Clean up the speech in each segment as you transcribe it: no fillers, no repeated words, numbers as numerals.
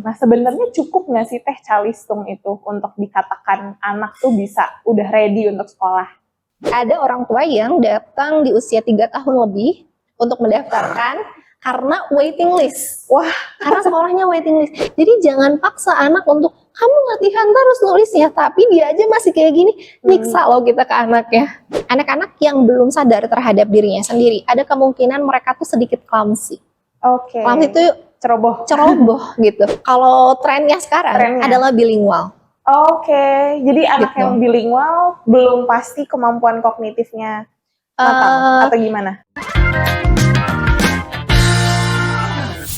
Nah, sebenarnya cukup nggak sih Teh Calistung itu untuk dikatakan anak tuh bisa udah ready untuk sekolah? Ada orang tua yang datang di usia 3 tahun lebih untuk mendaftarkan karena waiting list. Wah, Karena sekolahnya waiting list. Jadi jangan paksa anak untuk kamu latihan terus nulisnya, tapi dia aja masih kayak gini, nyiksa loh kita ke anaknya. Anak-anak yang belum sadar terhadap dirinya sendiri, ada kemungkinan mereka tuh sedikit clumsy. Oke. Clumsy itu Ceroboh. gitu. Kalau trennya sekarang adalah bilingual. Oke, jadi anak Gitu. yang bilingual belum pasti kemampuan kognitifnya matang atau gimana?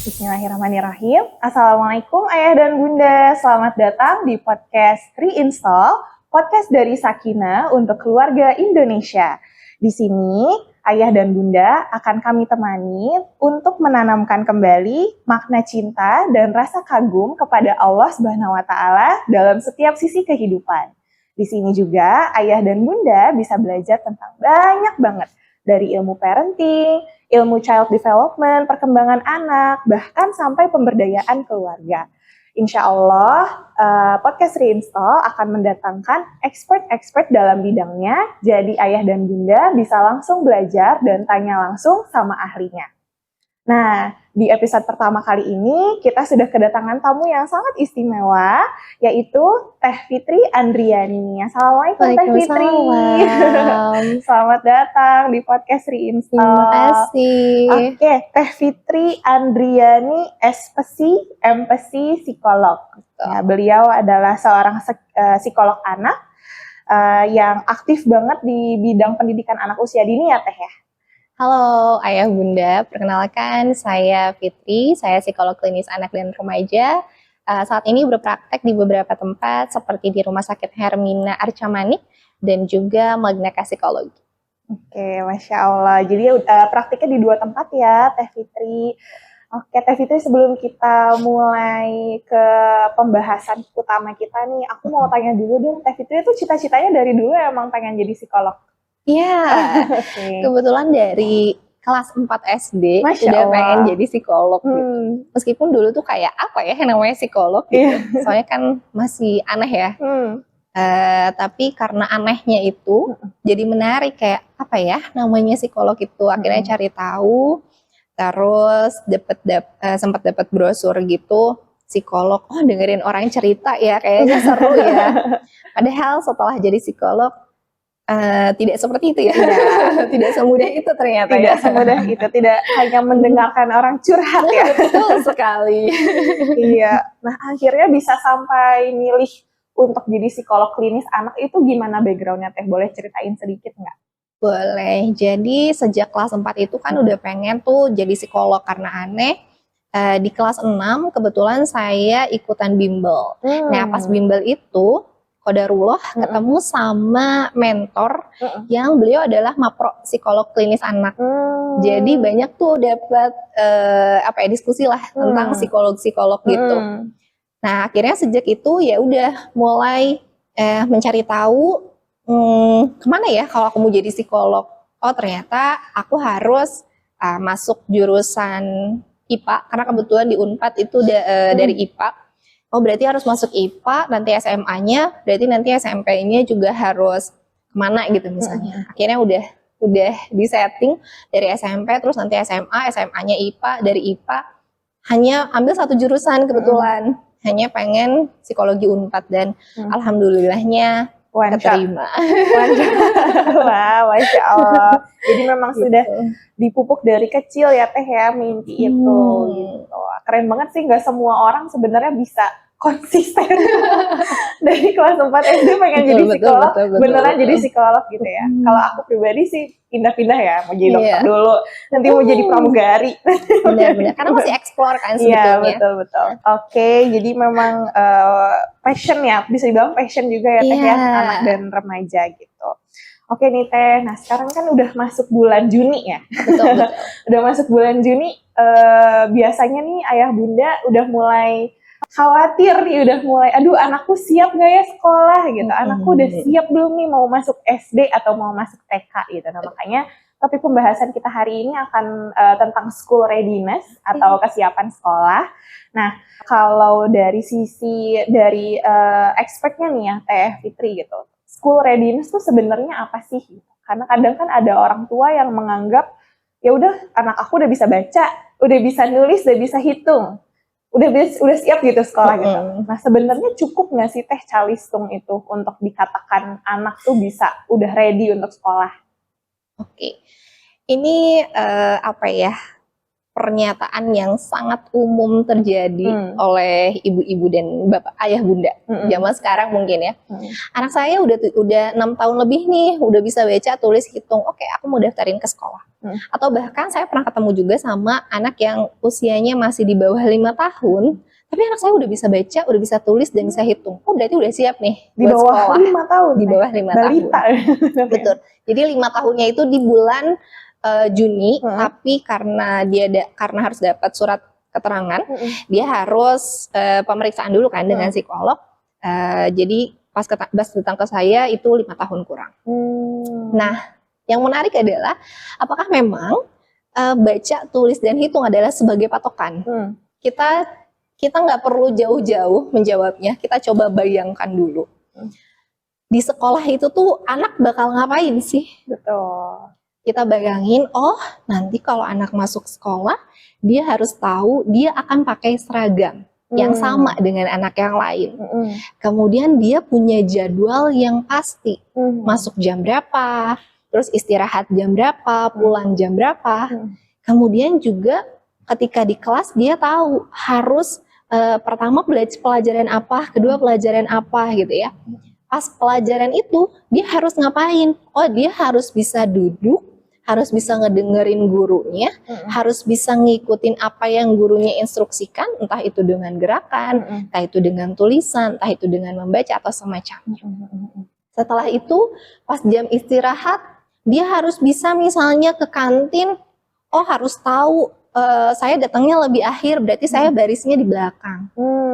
Bismillahirrahmanirrahim. Assalamualaikum Ayah dan Bunda. Selamat datang di podcast Reinstall, podcast dari Sakina untuk keluarga Indonesia. Di sini Ayah dan Bunda akan kami temani untuk menanamkan kembali makna cinta dan rasa kagum kepada Allah Subhanahu wa Ta'ala dalam setiap sisi kehidupan. Di sini juga Ayah dan Bunda bisa belajar tentang banyak banget, dari ilmu parenting, ilmu child development, perkembangan anak, bahkan sampai pemberdayaan keluarga. Insya Allah, podcast Reinstall akan mendatangkan expert-expert dalam bidangnya, jadi ayah dan bunda bisa langsung belajar dan tanya langsung sama ahlinya. Nah, di episode pertama kali ini kita sudah kedatangan tamu yang sangat istimewa, yaitu Teh Fitri Andriani. Assalamualaikum Teh Fitri. Selamat datang di podcast Reinstall. Terima kasih. Oke, Teh Fitri Andriani, MPC psikolog. Ya, beliau adalah seorang psikolog anak yang aktif banget di bidang pendidikan anak usia dini ya Teh ya. Halo Ayah Bunda, perkenalkan saya Fitri, saya psikolog klinis anak dan remaja. Saat ini berpraktek di beberapa tempat seperti di Rumah Sakit Hermina Arca Manik dan juga Magnaka Psikologi. Oke, Masya Allah. Jadi praktiknya di 2 tempat ya Teh Fitri. Oke Teh Fitri, sebelum kita mulai ke pembahasan utama kita nih, aku mau tanya dulu dong, Teh Fitri itu cita-citanya dari dulu emang pengen jadi psikolog? Iya, kebetulan dari kelas 4 SD udah pengen jadi psikolog gitu. Meskipun dulu tuh kayak apa ya namanya psikolog gitu. Soalnya kan masih aneh ya. Tapi karena anehnya itu jadi menarik, kayak apa ya namanya psikolog itu. Akhirnya cari tahu, terus sempat dapat brosur gitu psikolog. Oh, dengerin orang cerita ya kayaknya seru ya. Padahal setelah jadi psikolog tidak seperti itu ya. Tidak semudah itu ternyata. Tidak semudah itu, tidak hanya mendengarkan orang curhat ya. Betul sekali. Iya. Nah, akhirnya bisa sampai milih untuk jadi psikolog klinis anak itu gimana background-nya Teh? Boleh ceritain sedikit nggak? Boleh. Jadi sejak kelas 4 itu kan udah pengen tuh jadi psikolog karena aneh. Di kelas 6 kebetulan saya ikutan bimbel. Nah, pas bimbel itu qadarullah ketemu sama mentor yang beliau adalah mapro psikolog klinis anak. Jadi banyak tuh dapat diskusi lah tentang psikolog gitu. Nah, akhirnya sejak itu ya udah mulai mencari tahu kemana ya kalau aku mau jadi psikolog. Oh, ternyata aku harus masuk jurusan IPA karena kebetulan di Unpad itu dari IPA. Oh, berarti harus masuk IPA, nanti SMA-nya, berarti nanti SMP-nya juga harus kemana gitu misalnya. Akhirnya udah disetting dari SMP, terus nanti SMA, SMA-nya IPA, dari IPA hanya ambil 1 jurusan kebetulan. Hanya pengen psikologi Unpad dan alhamdulillahnya keterima. Wah, Masya Allah. Jadi memang sudah dipupuk dari kecil ya Teh ya mimpi itu gitu. Keren banget sih, nggak semua orang sebenarnya bisa konsisten dari kelas 4 SD pengen jadi psikolog, beneran jadi psikolog gitu ya. Kalau aku pribadi sih pindah-pindah ya, mau jadi dokter dulu, nanti mau jadi pramugari. Benar-benar, karena masih explore kan sebetulnya. Iya, betul. Oke, jadi memang passion ya, bisa dibilang passion juga ya Teh ya, anak dan remaja gitu. Oke nih Teh, nah sekarang kan udah masuk bulan Juni ya. Betul. Udah masuk bulan Juni, biasanya nih ayah bunda udah mulai khawatir nih, udah mulai, aduh anakku siap gak ya sekolah gitu, anakku udah siap belum nih mau masuk SD atau mau masuk TK gitu. Nah makanya topik pembahasan kita hari ini akan tentang school readiness atau kesiapan sekolah. Nah, kalau dari sisi dari expertnya nih ya, Teh Fitri gitu, school readiness tuh sebenarnya apa sih? Karena kadang kan ada orang tua yang menganggap, ya udah anak aku udah bisa baca, udah bisa nulis, udah bisa hitung, udah siap gitu sekolah gitu. Nah sebenarnya cukup nggak sih Teh Calistung itu untuk dikatakan anak tuh bisa udah ready untuk sekolah? Oke, ini apa ya, pernyataan yang sangat umum terjadi oleh ibu-ibu dan bapak ayah bunda zaman sekarang mungkin ya. Anak saya udah 6 tahun lebih nih, udah bisa baca, tulis, hitung. Oke, aku mau daftarin ke sekolah. Atau bahkan saya pernah ketemu juga sama anak yang usianya masih di bawah 5 tahun, tapi anak saya udah bisa baca, udah bisa tulis dan bisa hitung. Oh, berarti udah siap nih di buat bawah sekolah. 5 tahun. Di bawah 5 tahun. Betul. Jadi 5 tahunnya itu di bulan Juni, tapi karena karena harus dapat surat keterangan, dia harus pemeriksaan dulu kan dengan psikolog. Jadi pas datang ke saya itu 5 tahun kurang. Nah, yang menarik adalah apakah memang baca, tulis, dan hitung adalah sebagai patokan? Kita nggak perlu jauh-jauh menjawabnya. Kita coba bayangkan dulu. Di sekolah itu tuh anak bakal ngapain sih? Betul. Kita bayangin, oh nanti kalau anak masuk sekolah, dia harus tahu dia akan pakai seragam yang sama dengan anak yang lain. Kemudian dia punya jadwal yang pasti, masuk jam berapa, terus istirahat jam berapa, pulang jam berapa. Kemudian juga ketika di kelas dia tahu harus pertama pelajaran apa, kedua pelajaran apa gitu ya. Pas pelajaran itu dia harus ngapain? Oh, dia harus bisa duduk, harus bisa ngedengerin gurunya, harus bisa ngikutin apa yang gurunya instruksikan, entah itu dengan gerakan, entah itu dengan tulisan, entah itu dengan membaca atau semacamnya. Setelah itu, pas jam istirahat, dia harus bisa misalnya ke kantin, oh harus tahu saya datangnya lebih akhir, berarti saya barisnya di belakang,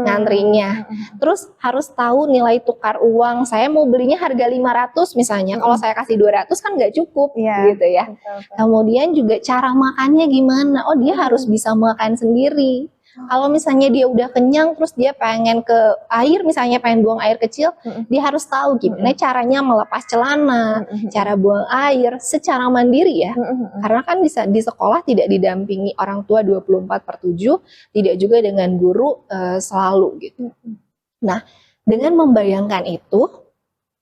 ngantrinya. Terus harus tahu nilai tukar uang, saya mau belinya harga 500 misalnya, kalau saya kasih 200 kan nggak cukup, gitu ya. Kemudian juga cara makannya gimana, oh dia harus bisa makan sendiri. Kalau misalnya dia udah kenyang, terus dia pengen ke air, misalnya pengen buang air kecil, dia harus tahu gimana caranya melepas celana, cara buang air secara mandiri ya. Karena kan di sekolah tidak didampingi orang tua 24/7, tidak juga dengan guru selalu gitu. Nah, dengan membayangkan itu,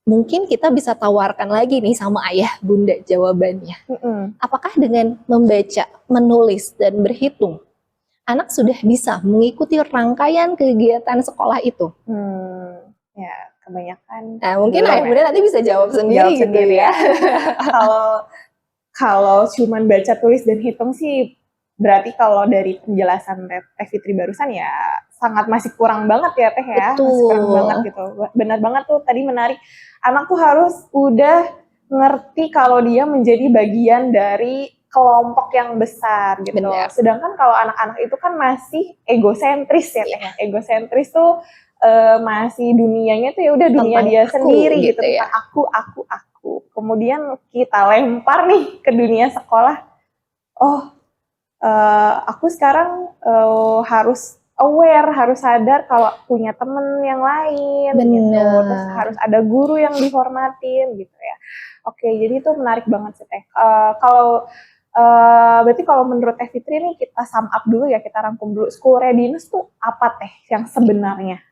mungkin kita bisa tawarkan lagi nih sama ayah bunda jawabannya. Apakah dengan membaca, menulis, dan berhitung, anak sudah bisa mengikuti rangkaian kegiatan sekolah itu? Ya, kebanyakan. Nah, mungkin ayah bunda nanti bisa jawab sendiri gitu ya. Kalau cuman baca, tulis, dan hitung sih, berarti kalau dari penjelasan Teh Fitri barusan ya sangat masih kurang banget ya Teh ya. Betul. Masih kurang banget gitu. Benar banget tuh tadi menarik. Anak tuh harus udah ngerti kalau dia menjadi bagian dari kelompok yang besar gitu. Benar. Sedangkan kalau anak-anak itu kan masih egosentris ya Teh. Egosentris tuh masih dunianya tuh ya udah dunia dia sendiri gitu, ya. tentang aku. Kemudian kita lempar nih ke dunia sekolah. Oh, aku sekarang harus aware, harus sadar kalau punya temen yang lain gitu. Terus harus ada guru yang dihormatin gitu ya. Oke, jadi itu menarik banget sih Teh. Berarti kalau menurut Teh Fitri nih kita sum up dulu ya, kita rangkum dulu. School readiness tuh apa Teh yang sebenarnya?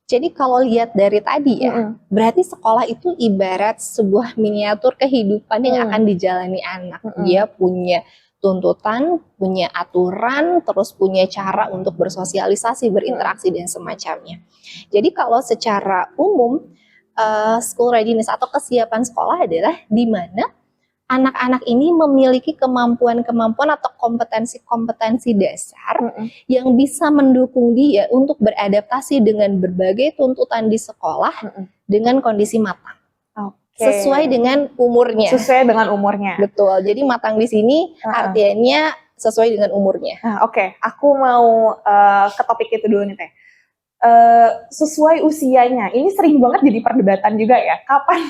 Jadi kalau lihat dari tadi ya, berarti sekolah itu ibarat sebuah miniatur kehidupan yang akan dijalani anak. Dia punya tuntutan, punya aturan, terus punya cara untuk bersosialisasi, berinteraksi, dan semacamnya. Jadi kalau secara umum, school readiness atau kesiapan sekolah adalah di mana anak-anak ini memiliki kemampuan-kemampuan atau kompetensi-kompetensi dasar yang bisa mendukung dia untuk beradaptasi dengan berbagai tuntutan di sekolah dengan kondisi matang. Sesuai dengan umurnya. Sesuai dengan umurnya. Betul. Jadi matang di sini artinya sesuai dengan umurnya. Oke. Aku mau ke topik itu dulu nih Teh. Sesuai usianya. Ini sering banget jadi perdebatan juga ya. Kapan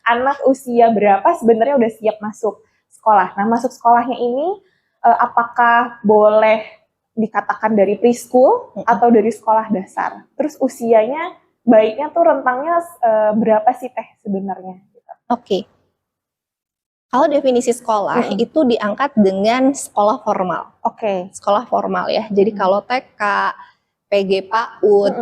anak usia berapa sebenarnya udah siap masuk sekolah. Nah, masuk sekolahnya ini apakah boleh dikatakan dari preschool atau dari sekolah dasar? Terus usianya baiknya tuh rentangnya berapa sih Teh sebenarnya? Oke. Kalau definisi sekolah itu diangkat dengan sekolah formal. Oke. Sekolah formal ya. Jadi kalau TK, PG PAUD,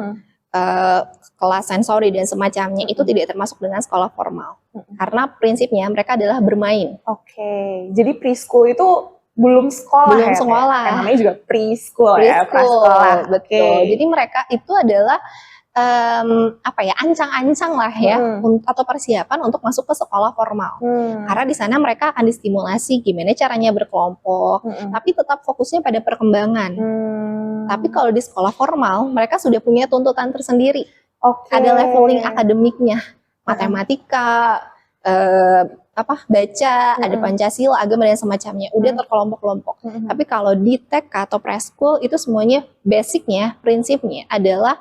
kelas sensori dan semacamnya itu tidak termasuk dengan sekolah formal. Karena prinsipnya mereka adalah bermain. Oke. Jadi preschool itu belum sekolah belum ya? sekolah. Kan namanya juga preschool ya, prasekolah. Betul. Jadi mereka itu adalah ancang-ancang lah ya, atau persiapan untuk masuk ke sekolah formal. Karena di sana mereka akan distimulasi gimana caranya berkelompok, tapi tetap fokusnya pada perkembangan. Tapi kalau di sekolah formal, mereka sudah punya tuntutan tersendiri. Ada leveling akademiknya, matematika, baca, ada Pancasila, agama dan semacamnya. Udah terkelompok-kelompok. Tapi kalau di TK atau preschool itu semuanya basicnya, prinsipnya adalah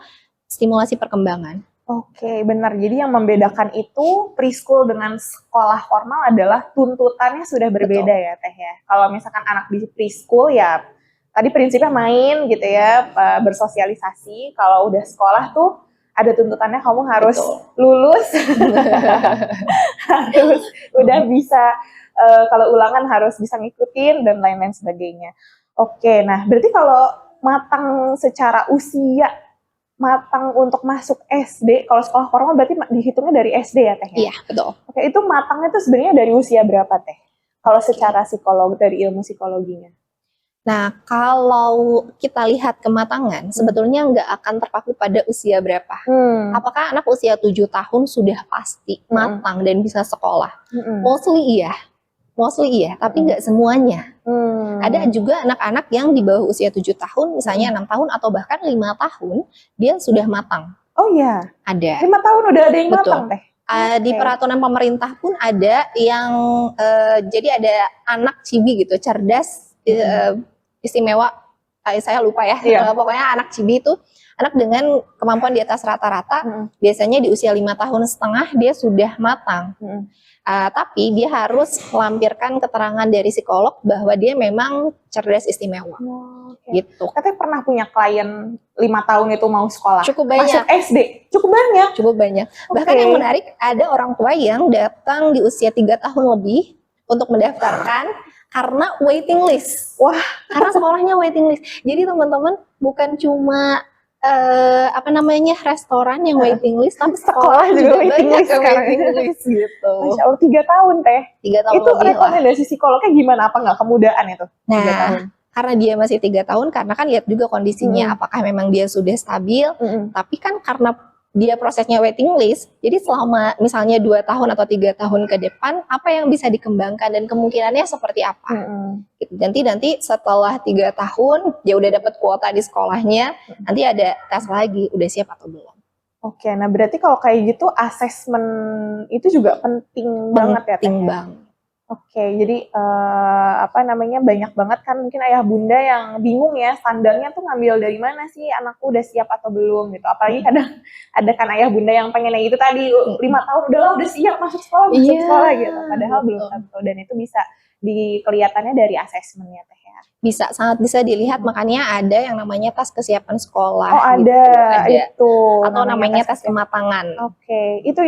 stimulasi perkembangan. Oke, benar. Jadi yang membedakan itu preschool dengan sekolah formal adalah tuntutannya sudah berbeda. Betul. Ya Teh ya. Kalau misalkan anak di preschool ya tadi prinsipnya main gitu ya, bersosialisasi. Kalau udah sekolah tuh ada tuntutannya kamu harus lulus, harus udah bisa kalau ulangan harus bisa ngikutin dan lain-lain sebagainya. Oke, nah berarti kalau matang secara usia, matang untuk masuk SD, kalau sekolah formal berarti dihitungnya dari SD ya Teh? Iya, betul. Oke, itu matangnya tuh sebenarnya dari usia berapa Teh? Kalau secara psikologi, dari ilmu psikologinya. Nah, kalau kita lihat kematangan, sebetulnya nggak akan terpaku pada usia berapa. Apakah anak usia 7 tahun sudah pasti matang dan bisa sekolah? Mostly iya, tapi nggak semuanya. Ada juga anak-anak yang di bawah usia 7 tahun, misalnya 6 tahun atau bahkan 5 tahun, dia sudah matang. Oh iya? Ada. 5 tahun udah ada yang matang Teh? Di peraturan pemerintah pun ada yang, jadi ada anak cibi gitu, cerdas, istimewa, saya lupa ya, pokoknya anak cibi itu anak dengan kemampuan di atas rata-rata, biasanya di usia 5 tahun setengah dia sudah matang. Tapi dia harus melampirkan keterangan dari psikolog bahwa dia memang cerdas istimewa. Gitu. Katanya pernah punya klien 5 tahun itu mau sekolah. Cukup banyak. Masuk SD. Cukup banyak. Bahkan yang menarik, ada orang tua yang datang di usia 3 tahun lebih untuk mendaftarkan karena waiting list. Wah, karena sekolahnya waiting list. Jadi teman-teman bukan cuma restoran yang waiting list, tapi sekolah juga waiting list gitu. Masya Allah, 3 tahun Teh. 3 tahun itu rekomendasi psikolognya gimana? Apa nggak kemudahan itu? Nah, karena dia masih 3 tahun, karena kan lihat juga kondisinya, apakah memang dia sudah stabil, tapi kan karena dia prosesnya waiting list, jadi selama misalnya 2 tahun atau 3 tahun ke depan, apa yang bisa dikembangkan dan kemungkinannya seperti apa. Nanti setelah 3 tahun, dia udah dapat kuota di sekolahnya, nanti ada tes lagi, udah siap atau belum. Oke, nah berarti kalau kayak gitu, asesmen itu juga penting banget ya Teh? Penting banget. Oke, jadi banyak banget kan mungkin ayah bunda yang bingung ya standarnya tuh ngambil dari mana sih anakku udah siap atau belum gitu. Apalagi kadang ada kan ayah bunda yang pengennya itu tadi 5 tahun udah siap masuk sekolah gitu. Padahal belum tentu, dan itu bisa kelihatannya dari asesmennya Teh ya. Sangat bisa dilihat, makanya ada yang namanya tes kesiapan sekolah. Oh ada. Itu. Atau namanya tes kematangan. Oke, itu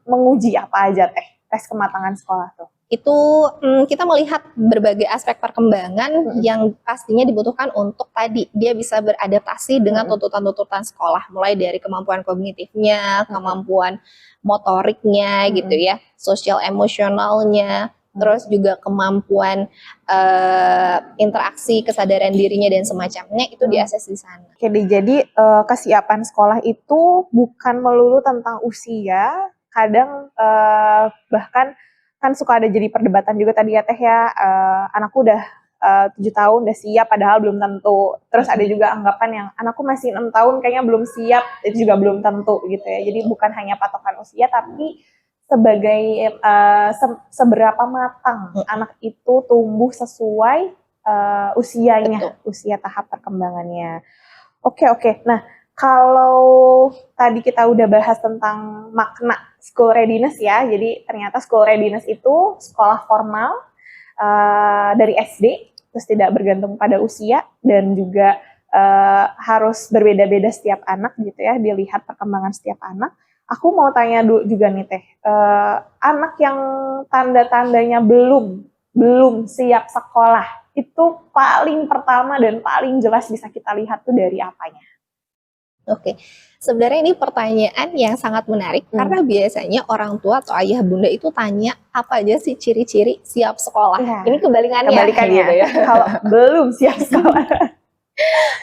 menguji apa aja Teh? Tes kematangan sekolah tuh? Itu kita melihat berbagai aspek perkembangan yang pastinya dibutuhkan untuk tadi dia bisa beradaptasi dengan tuntutan-tuntutan sekolah, mulai dari kemampuan kognitifnya, kemampuan motoriknya gitu ya, sosial emosionalnya, terus juga kemampuan interaksi, kesadaran dirinya dan semacamnya, itu diakses di sana. Oke, jadi kesiapan sekolah itu bukan melulu tentang usia, kadang bahkan kan suka ada jadi perdebatan juga tadi ya Teh ya, anakku udah 7 tahun udah siap padahal belum tentu. Terus ada juga anggapan yang anakku masih 6 tahun kayaknya belum siap, itu juga belum tentu gitu ya. Jadi bukan hanya patokan usia, tapi sebagai seberapa matang anak itu tumbuh sesuai usianya, usia tahap perkembangannya. Oke. Nah, kalau tadi kita udah bahas tentang makna school readiness ya, jadi ternyata school readiness itu sekolah formal dari SD, terus tidak bergantung pada usia, dan juga harus berbeda-beda setiap anak gitu ya, dilihat perkembangan setiap anak. Aku mau tanya juga nih Teh, anak yang tanda-tandanya belum siap sekolah, itu paling pertama dan paling jelas bisa kita lihat tuh dari apanya? Oke, sebenarnya ini pertanyaan yang sangat menarik karena biasanya orang tua atau ayah bunda itu tanya apa aja sih ciri-ciri siap sekolah. Iya. Ini kebalikannya gitu ya. Kalau belum siap sekolah.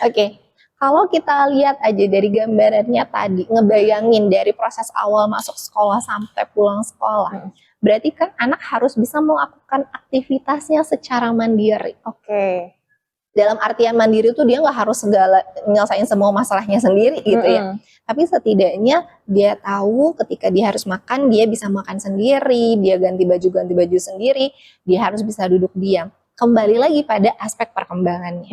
Oke, kalau kita lihat aja dari gambarannya tadi, ngebayangin dari proses awal masuk sekolah sampai pulang sekolah, berarti kan anak harus bisa melakukan aktivitasnya secara mandiri. Oke. Dalam artian mandiri itu dia nggak harus nyelesain semua masalahnya sendiri gitu ya. Tapi setidaknya dia tahu ketika dia harus makan, dia bisa makan sendiri, dia ganti baju sendiri, dia harus bisa duduk diam. Kembali lagi pada aspek perkembangannya.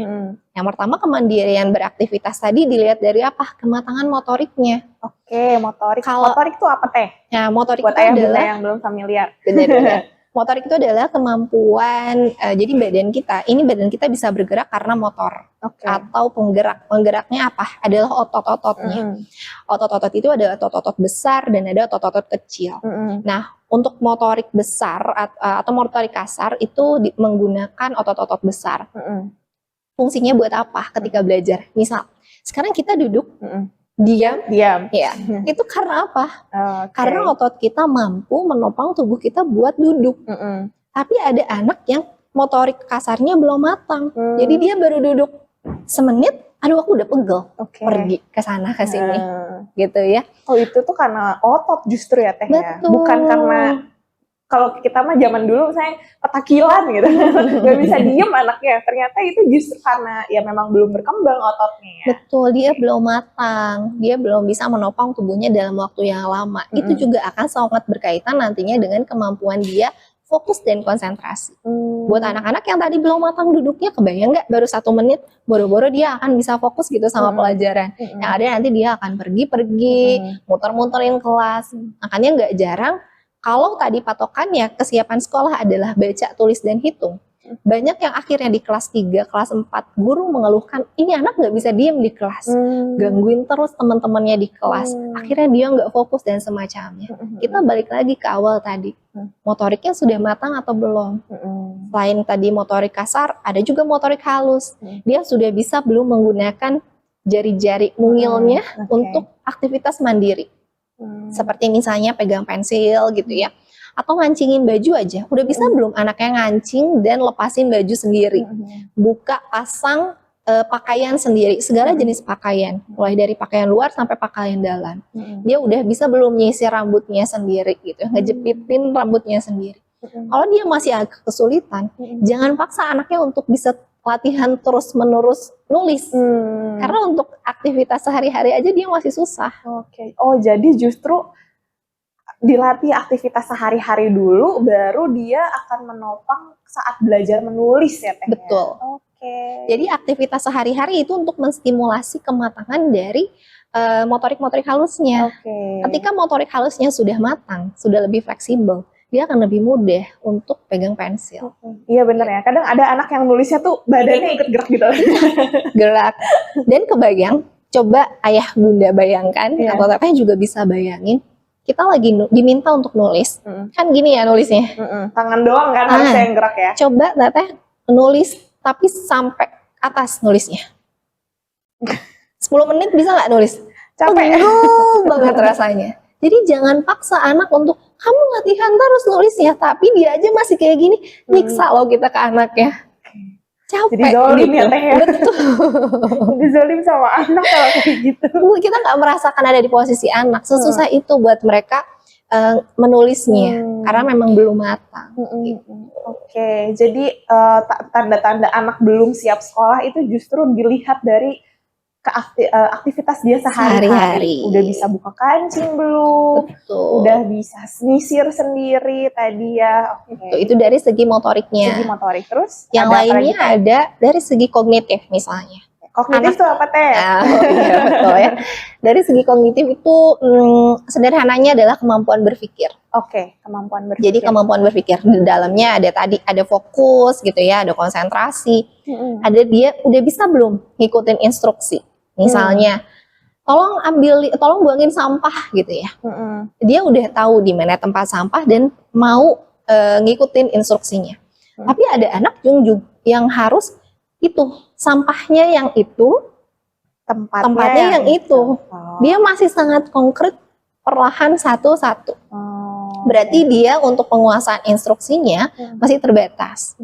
Yang pertama, kemandirian beraktivitas tadi dilihat dari apa? Kematangan motoriknya. Oke, motorik. Motorik itu apa Teh? Nah, motorik buat itu ayah adalah bunda yang belum familiar. Benar-benar. Motorik itu adalah kemampuan, jadi badan kita bisa bergerak karena motor atau penggerak. Penggeraknya apa? Adalah otot-ototnya. Otot-otot itu ada otot-otot besar dan ada otot-otot kecil. Nah, untuk motorik besar atau motorik kasar itu menggunakan otot-otot besar. Fungsinya buat apa ketika belajar? Misal, sekarang kita duduk, diam, ya. Itu karena apa? Karena otot kita mampu menopang tubuh kita buat duduk. Tapi ada anak yang motorik kasarnya belum matang, jadi dia baru duduk semenit, aduh aku udah pegel, pergi ke sana ke sini, gitu ya. Oh, itu tuh karena otot justru ya Teh. Betul. Ya, bukan karena kalau kita mah zaman dulu saya petakilan gitu, nggak bisa diem anaknya. Ternyata itu justru karena ya memang belum berkembang ototnya. Ya? Betul, dia belum matang, dia belum bisa menopang tubuhnya dalam waktu yang lama. Itu juga akan sangat berkaitan nantinya dengan kemampuan dia fokus dan konsentrasi. Buat anak-anak yang tadi belum matang duduknya, kebayang nggak baru 1 menit, boro-boro dia akan bisa fokus gitu sama pelajaran. Yang ada nanti dia akan pergi-pergi, muter-muterin kelas. Makanya nggak jarang, kalau tadi patokannya kesiapan sekolah adalah baca, tulis, dan hitung, banyak yang akhirnya di kelas 3, kelas 4, guru mengeluhkan, ini anak nggak bisa diem di kelas, gangguin terus teman-temannya di kelas, akhirnya dia nggak fokus dan semacamnya. Kita balik lagi ke awal tadi, motoriknya sudah matang atau belum? Selain tadi motorik kasar, ada juga motorik halus. Dia sudah bisa belum menggunakan jari-jari mungilnya untuk aktivitas mandiri. Seperti misalnya pegang pensil gitu ya, atau ngancingin baju aja, udah bisa belum anaknya ngancing dan lepasin baju sendiri, buka pasang pakaian sendiri, segala jenis pakaian, mulai dari pakaian luar sampai pakaian dalam, dia udah bisa belum nyisir rambutnya sendiri gitu, ngejepitin rambutnya sendiri. Kalau dia masih agak kesulitan, jangan paksa anaknya untuk bisa latihan terus-menerus nulis. Karena untuk aktivitas sehari-hari aja dia masih susah. Oh, jadi justru dilatih aktivitas sehari-hari dulu, baru dia akan menopang saat belajar menulis ya Teh? Betul. Jadi aktivitas sehari-hari itu untuk menstimulasi kematangan dari motorik-motorik halusnya. Ketika motorik halusnya sudah matang, sudah lebih fleksibel, dia akan lebih mudah untuk pegang pensil. Iya bener ya, kadang ada anak yang nulisnya tuh badannya ikut gerak gitu. Gerak. Dan kebayang, coba ayah bunda bayangkan, atau teteh juga bisa bayangin, kita lagi diminta untuk nulis, kan gini ya nulisnya. Tangan doang kan harusnya yang gerak ya. Coba teteh nulis, tapi sampai atas nulisnya. 10 menit bisa nggak nulis? Capek. Banget rasanya. Jadi jangan paksa anak untuk kamu latihan terus nulisnya, tapi dia aja masih kayak gini, nyiksa loh kita ke anaknya. Capek. Jadi zolim gitu. ya Teh ya. Betul. Jadi zolim sama anak kalau kayak gitu. Kita nggak merasakan ada di posisi anak, sesusah itu buat mereka menulisnya, karena memang belum matang. Jadi tanda-tanda anak belum siap sekolah itu justru dilihat dari aktivitas dia sehari-hari. Udah bisa buka kancing belum? Betul. Udah bisa nyisir sendiri tadi ya. Itu dari segi motoriknya. Segi motorik. Terus yang lainnya ada dari segi kognitif misalnya. Kognitif itu apa teh? Oh iya betul ya. Dari segi kognitif itu sederhananya adalah kemampuan berpikir. Oke, kemampuan berpikir. Jadi kemampuan berpikir di dalamnya ada fokus gitu ya, ada konsentrasi, ada dia udah bisa belum ngikutin instruksi. Misalnya, tolong buangin sampah gitu ya. Dia udah tahu di mana tempat sampah dan mau ngikutin instruksinya. Tapi ada anak yang harus itu sampahnya yang itu, tempatnya yang itu. Dia masih sangat konkret, perlahan satu-satu. Berarti dia untuk penguasaan instruksinya masih terbatas.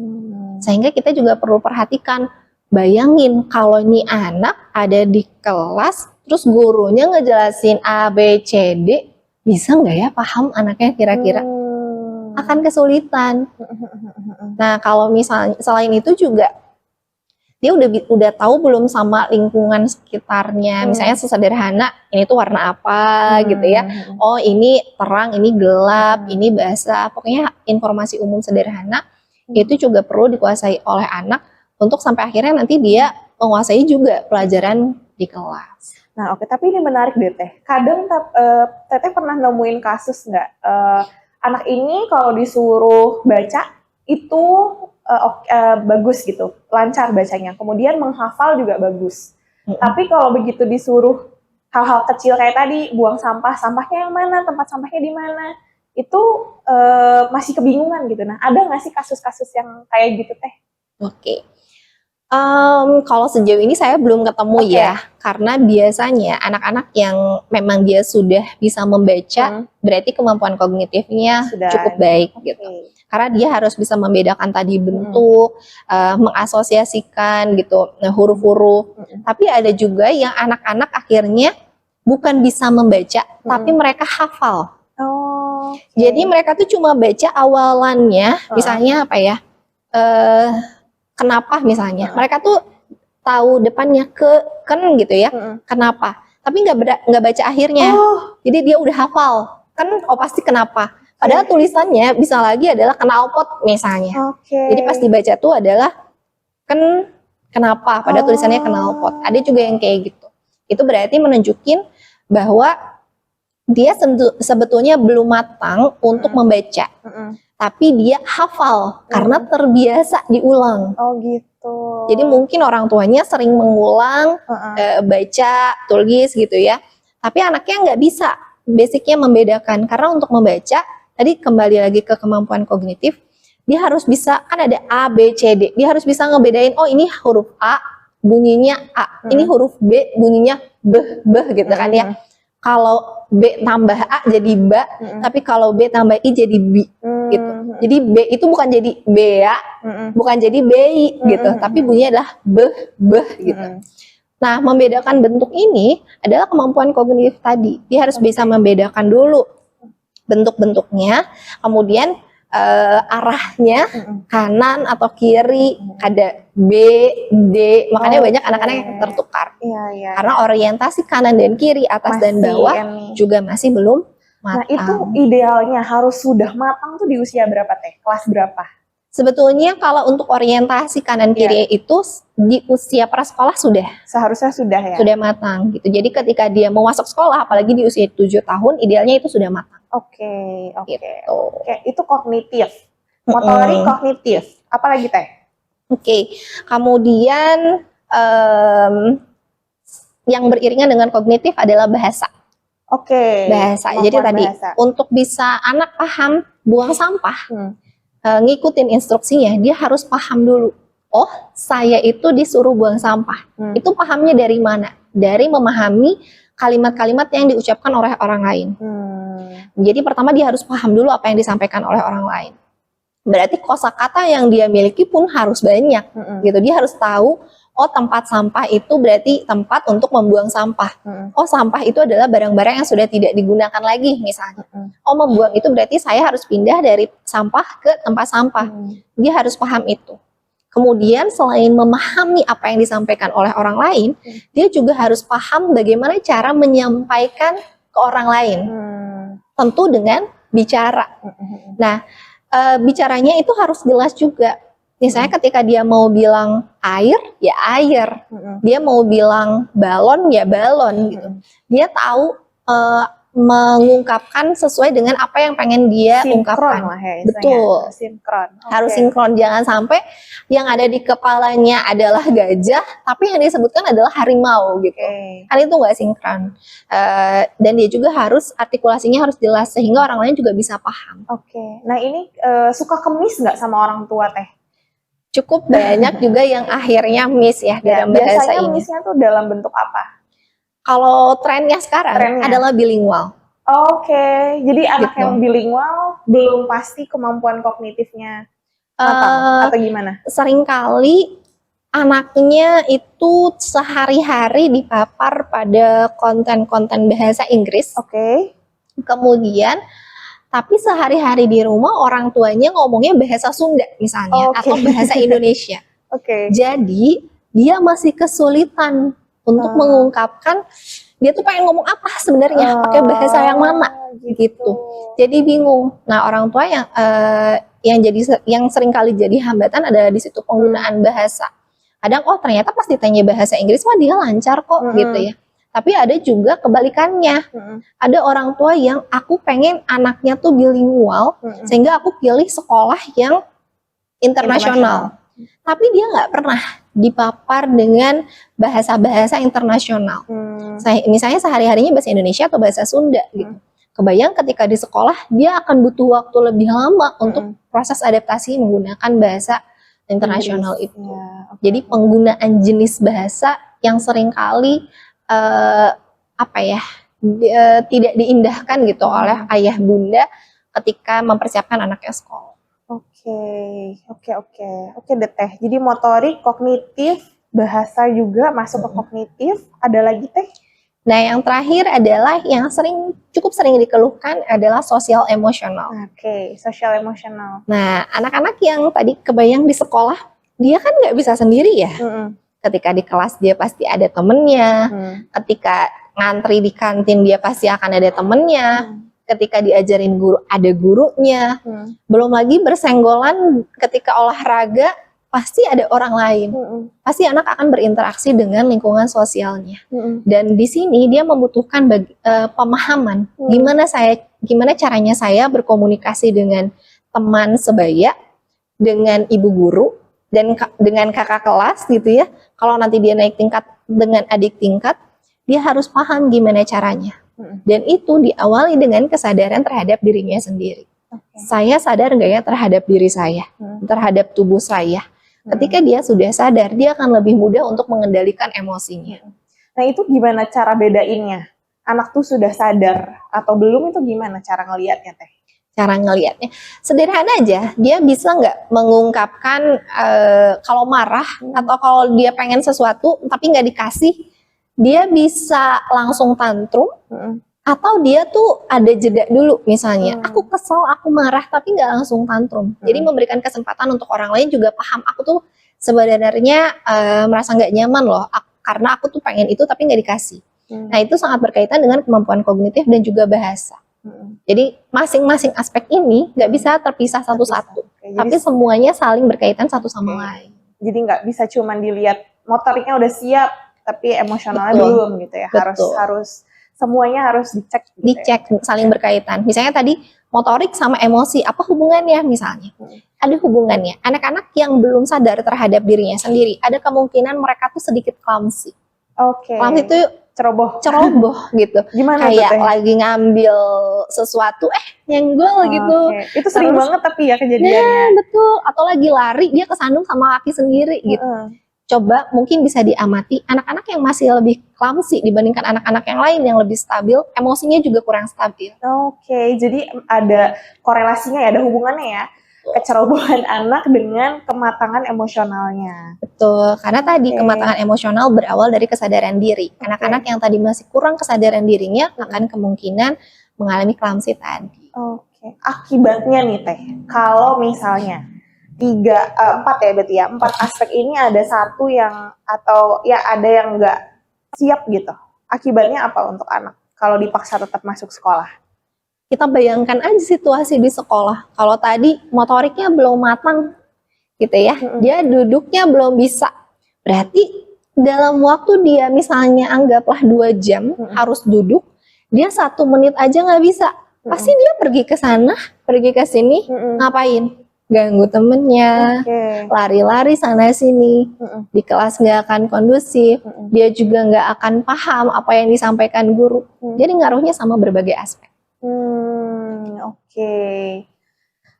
Sehingga kita juga perlu perhatikan, bayangin kalau ini anak ada di kelas, terus gurunya ngejelasin A, B, C, D, bisa nggak ya paham anaknya kira-kira? Akan kesulitan. Nah kalau misalnya selain itu juga, dia udah tahu belum sama lingkungan sekitarnya, misalnya sesederhana ini tuh warna apa gitu ya, oh ini terang, ini gelap, ini basah, pokoknya informasi umum sederhana itu juga perlu dikuasai oleh anak untuk sampai akhirnya nanti dia menguasai juga pelajaran di kelas. Nah oke, tapi ini menarik deh Teh, kadang Teteh pernah nemuin kasus nggak, anak ini kalau disuruh baca itu bagus gitu, lancar bacanya, kemudian menghafal juga bagus. Tapi kalau begitu disuruh hal-hal kecil kayak tadi, buang sampah, sampahnya yang mana, tempat sampahnya di mana, itu masih kebingungan gitu. Nah, ada nggak sih kasus-kasus yang kayak gitu Teh? Oke. Kalau sejauh ini saya belum ketemu ya, karena biasanya anak-anak yang memang dia sudah bisa membaca, berarti kemampuan kognitifnya cukup baik gitu. Karena dia harus bisa membedakan tadi bentuk, mengasosiasikan gitu, huruf-huruf. Tapi ada juga yang anak-anak akhirnya bukan bisa membaca, tapi mereka hafal. Jadi mereka tuh cuma baca awalannya, misalnya apa ya? Kenapa misalnya, mereka tuh tahu depannya ken gitu ya, kenapa, tapi nggak baca akhirnya, jadi dia udah hafal, kan pasti kenapa, padahal tulisannya bisa lagi adalah knalpot misalnya, jadi pas dibaca tuh adalah kenapa, padahal tulisannya knalpot, ada juga yang kayak gitu, itu berarti menunjukin bahwa dia sebetulnya belum matang untuk membaca. Tapi dia hafal karena terbiasa diulang. Oh gitu. Jadi mungkin orang tuanya sering mengulang, baca, tulis gitu ya. Tapi anaknya nggak bisa basicnya membedakan. Karena untuk membaca, tadi kembali lagi ke kemampuan kognitif, dia harus bisa, kan ada A, B, C, D. Dia harus bisa ngebedain, oh ini huruf A, bunyinya A. Ini huruf B, bunyinya B gitu kan ya. Kalau B tambah A jadi ba, tapi kalau B tambah I jadi bi gitu. Jadi B itu bukan jadi B ya, bukan jadi BI gitu, tapi bunyinya adalah B gitu. Nah, membedakan bentuk ini adalah kemampuan kognitif tadi. Dia harus bisa membedakan dulu bentuk-bentuknya, kemudian arahnya kanan atau kiri, ada B, D, makanya banyak anak-anak yang tertukar. Karena orientasi kanan dan kiri, atas dan bawah juga masih belum matang. Nah itu idealnya harus sudah matang tuh di usia berapa Teh? Kelas berapa? Sebetulnya kalau untuk orientasi kanan kiri itu di usia prasekolah sudah. Seharusnya sudah ya? Sudah matang gitu. Jadi ketika dia mau masuk sekolah, apalagi di usia 7 tahun, idealnya itu sudah matang. Oke. Itu kognitif. Motorik kognitif. Apalagi Teh? Kemudian yang beriringan dengan kognitif adalah bahasa. Bahasa. Jadi tadi untuk bisa anak paham buang sampah, ngikutin instruksinya, dia harus paham dulu. Oh, saya itu disuruh buang sampah. Itu pahamnya dari mana? Dari memahami kalimat-kalimat yang diucapkan oleh orang lain. Jadi pertama dia harus paham dulu apa yang disampaikan oleh orang lain. Berarti kosakata yang dia miliki pun harus banyak. Gitu. Dia harus tahu, oh tempat sampah itu berarti tempat untuk membuang sampah. Oh sampah itu adalah barang-barang yang sudah tidak digunakan lagi misalnya. Oh membuang itu berarti saya harus pindah dari sampah ke tempat sampah. Dia harus paham itu. Kemudian selain memahami apa yang disampaikan oleh orang lain, dia juga harus paham bagaimana cara menyampaikan ke orang lain. Tentu dengan bicara. Nah, bicaranya itu harus jelas juga. Misalnya ketika dia mau bilang air, ya air. Dia mau bilang balon, ya balon gitu. Dia tahu mengungkapkan sesuai dengan apa yang pengen dia ungkapkan. Lah ya, betul. Harus sinkron. Harus sinkron. Jangan sampai yang ada di kepalanya adalah gajah, tapi yang disebutkan adalah harimau gitu. Kan itu nggak sinkron. Dan dia juga harus artikulasinya harus jelas sehingga orang lain juga bisa paham. Nah ini suka kemis nggak sama orang tua teh? Cukup banyak juga yang akhirnya miss ya dalam bahasa ini. Biasanya missnya tuh dalam bentuk apa? Kalau trennya sekarang adalah bilingual. Jadi anak yang bilingual belum pasti kemampuan kognitifnya matang atau gimana? Seringkali anaknya itu sehari-hari dipapar pada konten-konten bahasa Inggris. Kemudian tapi sehari-hari di rumah orang tuanya ngomongnya bahasa Sunda misalnya atau bahasa Indonesia. Jadi dia masih kesulitan untuk mengungkapkan dia tuh pengen ngomong apa sebenarnya, pakai bahasa yang mana gitu. Jadi bingung. Nah, orang tua yang sering kali jadi hambatan ada di situ penggunaan bahasa. Kadang ternyata pas ditanya bahasa Inggris mah dia lancar kok gitu ya. Tapi ada juga kebalikannya. Ada orang tua yang aku pengen anaknya tuh bilingual sehingga aku pilih sekolah yang internasional. Tapi dia nggak pernah dipapar dengan bahasa-bahasa internasional. Misalnya sehari-harinya bahasa Indonesia atau bahasa Sunda gitu. Kebayang ketika di sekolah dia akan butuh waktu lebih lama untuk proses adaptasi menggunakan bahasa internasional itu. Jadi penggunaan jenis bahasa yang seringkali tidak diindahkan gitu oleh ayah bunda ketika mempersiapkan anaknya sekolah. Oke deh Teh. Jadi motorik, kognitif, bahasa juga masuk ke kognitif. Ada lagi Teh? Nah, yang terakhir adalah yang cukup sering dikeluhkan adalah sosial emosional. Sosial emosional. Nah, anak-anak yang tadi kebayang di sekolah, dia kan nggak bisa sendiri ya. Ketika di kelas dia pasti ada temennya. Ketika ngantri di kantin dia pasti akan ada temennya. Ketika diajarin guru ada gurunya. Belum lagi bersenggolan ketika olahraga pasti ada orang lain. Pasti anak akan berinteraksi dengan lingkungan sosialnya. Dan di sini dia membutuhkan pemahaman gimana caranya saya berkomunikasi dengan teman sebaya, dengan ibu guru dan dengan kakak kelas gitu ya. Kalau nanti dia naik tingkat dengan adik tingkat, dia harus paham gimana caranya. Dan itu diawali dengan kesadaran terhadap dirinya sendiri. Saya sadar nggak ya terhadap diri saya, terhadap tubuh saya. Ketika dia sudah sadar, dia akan lebih mudah untuk mengendalikan emosinya. Nah itu gimana cara bedainnya? Anak tuh sudah sadar atau belum, itu gimana cara ngelihatnya Teh? Cara ngelihatnya sederhana aja, dia bisa nggak mengungkapkan kalau marah atau kalau dia pengen sesuatu tapi nggak dikasih, dia bisa langsung tantrum atau dia tuh ada jeda dulu misalnya. Aku kesel, aku marah tapi nggak langsung tantrum. Jadi memberikan kesempatan untuk orang lain juga paham aku tuh sebenarnya merasa nggak nyaman loh karena aku tuh pengen itu tapi nggak dikasih. Nah itu sangat berkaitan dengan kemampuan kognitif dan juga bahasa. Jadi masing-masing aspek ini nggak bisa terpisah satu-satu, tapi semuanya saling berkaitan satu sama lain. Jadi nggak bisa cuman dilihat motoriknya udah siap tapi emosionalnya belum gitu ya. Harus semuanya harus dicek gitu dicek ya? Saling berkaitan. Misalnya tadi motorik sama emosi apa hubungannya misalnya? Ada hubungannya. Anak-anak yang belum sadar terhadap dirinya sendiri, ada kemungkinan mereka tuh sedikit clumsy. Clumsy itu ceroboh gitu. Gimana kayak lagi ngambil sesuatu nyenggol gitu. Itu sering banget tapi ya kejadiannya. Betul. Atau lagi lari dia kesandung sama kaki sendiri gitu. Coba mungkin bisa diamati anak-anak yang masih lebih clumsy dibandingkan anak-anak yang lain yang lebih stabil, emosinya juga kurang stabil. Jadi ada korelasinya ya, ada hubungannya ya. Kecerobohan anak dengan kematangan emosionalnya. Betul, karena tadi kematangan emosional berawal dari kesadaran diri. Anak-anak yang tadi masih kurang kesadaran dirinya akan kemungkinan mengalami clumsy tadi. Akibatnya nih Teh, kalau misalnya 4 ya berarti ya, 4 aspek ini ada satu yang atau ya ada yang nggak siap gitu. Akibatnya apa untuk anak kalau dipaksa tetap masuk sekolah? Kita bayangkan aja situasi di sekolah. Kalau tadi motoriknya belum matang, gitu ya. Mm-mm. Dia duduknya belum bisa. Berarti dalam waktu dia misalnya anggaplah 2 jam harus duduk, dia 1 menit aja nggak bisa. Pasti dia pergi ke sana, pergi ke sini, ngapain? Ganggu temennya, lari-lari sana sini, di kelas nggak akan kondusif, dia juga nggak akan paham apa yang disampaikan guru. Jadi ngaruhnya sama berbagai aspek.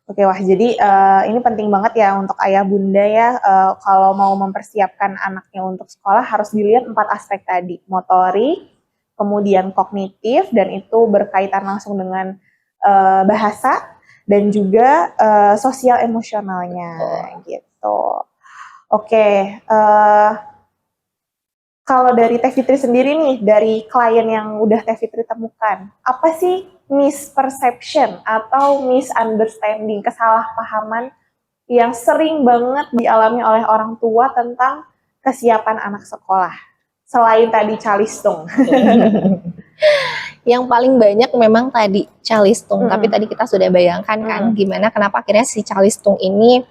Oke, wah jadi ini penting banget ya untuk ayah bunda ya, kalau mau mempersiapkan anaknya untuk sekolah harus dilihat 4 aspek tadi, motorik, kemudian kognitif, dan itu berkaitan langsung dengan bahasa, dan juga sosial emosionalnya gitu. Oke, kalau dari Teh Fitri sendiri nih, dari klien yang udah Teh Fitri temukan, apa sih misperception atau misunderstanding, kesalahpahaman yang sering banget dialami oleh orang tua tentang kesiapan anak sekolah? Selain tadi calistung. Yang paling banyak memang tadi calistung, tapi tadi kita sudah bayangkan kan gimana kenapa akhirnya si calistung ini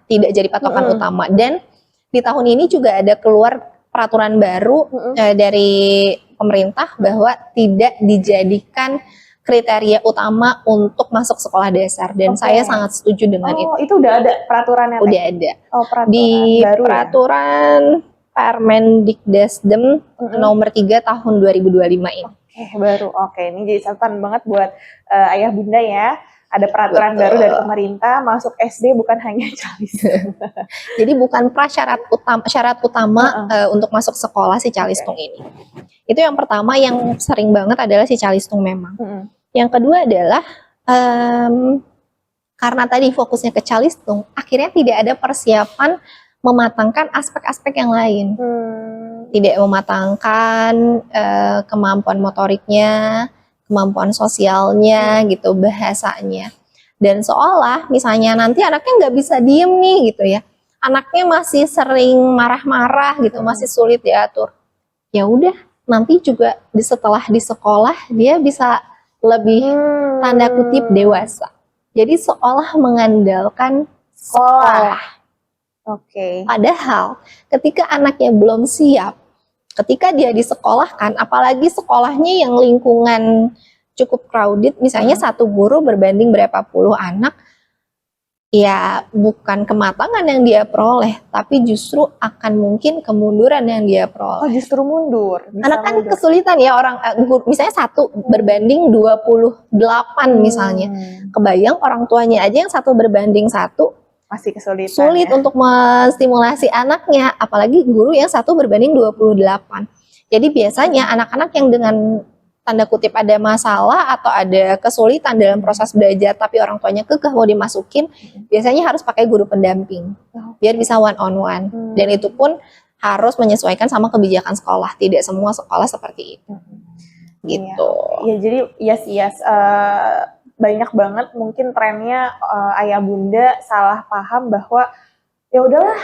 tidak jadi patokan utama. Dan di tahun ini juga ada keluar peraturan baru dari pemerintah bahwa tidak dijadikan kriteria utama untuk masuk sekolah dasar, dan saya sangat setuju dengan itu. Itu udah ada peraturannya? Udah ada. Peraturan di baru peraturan ya? Permendikbudrisdem nomor 3 tahun 2025 ini. Baru. Ini jadi catatan banget buat ayah bunda ya. Ada peraturan baru dari pemerintah, masuk SD bukan hanya calistung. Jadi bukan syarat utama untuk masuk sekolah si calistung ini. Itu yang pertama, yang sering banget adalah si calistung memang. Yang kedua adalah karena tadi fokusnya ke calistung, akhirnya tidak ada persiapan mematangkan aspek-aspek yang lain. Tidak mematangkan kemampuan motoriknya, kemampuan sosialnya gitu, bahasanya. Dan seolah misalnya nanti anaknya nggak bisa diem nih gitu ya, anaknya masih sering marah-marah gitu, masih sulit diatur. Ya udah, nanti juga setelah di sekolah dia bisa lebih tanda kutip dewasa. Jadi seolah mengandalkan sekolah. Padahal ketika anaknya belum siap, ketika dia disekolahkan, apalagi sekolahnya yang lingkungan cukup crowded, misalnya satu guru berbanding berapa puluh anak, ya bukan kematangan yang dia peroleh, tapi justru akan mungkin kemunduran yang dia peroleh. Justru mundur. Anak kan kesulitan ya, orang misalnya satu berbanding 28 misalnya. Kebayang orang tuanya aja yang satu berbanding satu, masih kesulitan. Sulit untuk menstimulasi anaknya, apalagi guru yang satu berbanding 28. Jadi biasanya anak-anak yang dengan tanda kutip ada masalah atau ada kesulitan dalam proses belajar tapi orang tuanya kekeh mau dimasukin, biasanya harus pakai guru pendamping biar bisa one on one. Dan itu pun harus menyesuaikan sama kebijakan sekolah, tidak semua sekolah seperti itu. Gitu. Ya jadi yes. Banyak banget mungkin trennya ayah bunda salah paham bahwa ya udahlah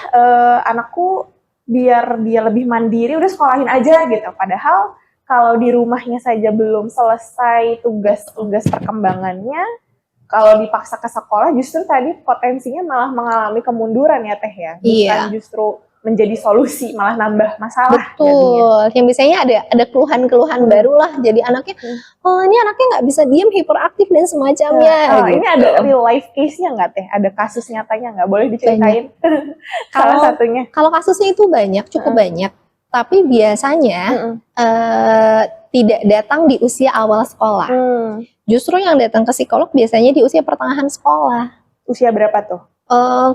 anakku biar dia lebih mandiri udah sekolahin aja gitu. Padahal kalau di rumahnya saja belum selesai tugas-tugas perkembangannya, kalau dipaksa ke sekolah justru tadi potensinya malah mengalami kemunduran ya Teh ya. Bukan justru menjadi solusi, malah nambah masalah. Betul. Yang biasanya ada keluhan-keluhan baru lah. Jadi anaknya, ini anaknya nggak bisa diem, hiperaktif dan semacamnya. Gitu. Ini ada real life case-nya nggak Teh? Ada kasus nyatanya nggak? Boleh diceritain? Salah satunya. Kalau kasusnya itu banyak, cukup banyak. Tapi biasanya tidak datang di usia awal sekolah. Justru yang datang ke psikolog biasanya di usia pertengahan sekolah. Usia berapa tuh?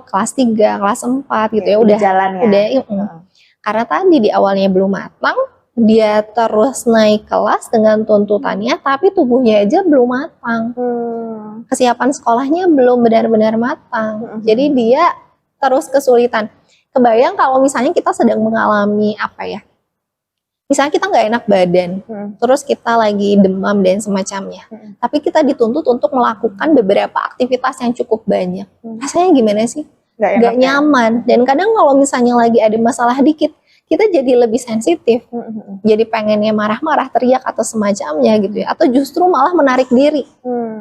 Kelas 3, kelas 4 gitu ya, udah jalan ya. Karena tadi di awalnya belum matang, dia terus naik kelas dengan tuntutannya, tapi tubuhnya aja belum matang. Kesiapan sekolahnya belum benar-benar matang. Jadi dia terus kesulitan. Kebayang kalau misalnya kita sedang mengalami misalnya kita nggak enak badan, terus kita lagi demam dan semacamnya, tapi kita dituntut untuk melakukan beberapa aktivitas yang cukup banyak. Rasanya gimana sih? Nggak nyaman. Dan kadang kalau misalnya lagi ada masalah dikit, kita jadi lebih sensitif, jadi pengennya marah-marah, teriak atau semacamnya gitu ya, atau justru malah menarik diri